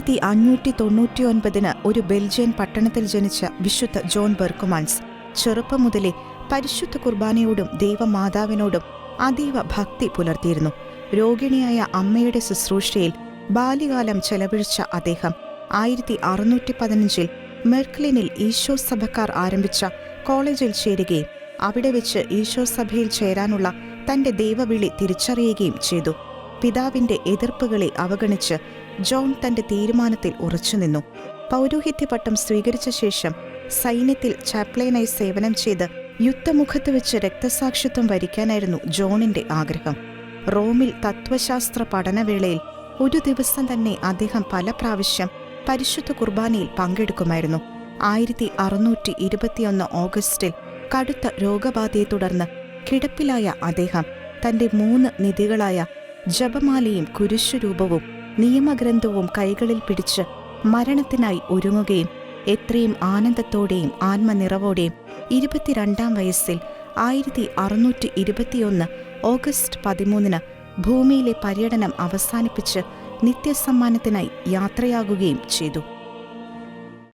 1599 ഒരു ബെൽജിയൻ പട്ടണത്തിൽ ജനിച്ച വിശുദ്ധ ജോൺ ബെർക്കുമാൻസ് ചെറുപ്പം മുതലേ പരിശുദ്ധ കുർബാനയോടും ദൈവമാതാവിനോടും അതീവ ഭക്തി പുലർത്തിയിരുന്നു. രോഗിണിയായ അമ്മയുടെ ശുശ്രൂഷയിൽ ബാല്യകാലം ചെലവഴിച്ച അദ്ദേഹം 1615 മെർക്ലിനിൽ ഈശോ സഭക്കാർ ആരംഭിച്ച കോളേജിൽ ചേരുകയും അവിടെ വെച്ച് ഈശോ സഭയിൽ ചേരാനുള്ള തന്റെ ദൈവവിളി തിരിച്ചറിയുകയും ചെയ്തു. പിതാവിന്റെ എതിർപ്പുകളെ അവഗണിച്ച് ജോൺ തന്റെ തീരുമാനത്തിൽ ഉറച്ചുനിന്നു. പൗരോഹിത്യപട്ടം സ്വീകരിച്ച ശേഷം സൈന്യത്തിൽ ചാപ്ലിനായി സേവനം ചെയ്ത് യുദ്ധമുഖത്ത് വെച്ച് രക്തസാക്ഷിത്വം വരിക്കാനായിരുന്നു ജോണിന്റെ ആഗ്രഹം. റോമിൽ തത്വശാസ്ത്ര പഠനവേളയിൽ ഒരു ദിവസം തന്നെ അദ്ദേഹം പല പ്രാവശ്യം പരിശുദ്ധ കുർബാനയിൽ പങ്കെടുക്കുമായിരുന്നു. 1621 ഓഗസ്റ്റിൽ കടുത്ത രോഗബാധയെ തുടർന്ന് കിടപ്പിലായ അദ്ദേഹം തന്റെ 3 നിധികളായ ജപമാലയും കുരിശുരൂപവും നിയമഗ്രന്ഥവും കൈകളിൽ പിടിച്ച് മരണത്തിനായി ഒരുങ്ങുകയും എത്രയും ആനന്ദത്തോടെയും ആത്മനിറവോടെയും 22-ാം വയസ്സിൽ 1621 ഓഗസ്റ്റ് 13 ഭൂമിയിലെ പര്യടനം അവസാനിപ്പിച്ച് നിത്യസമ്മാനത്തിനായി യാത്രയാകുകയും ചെയ്തു.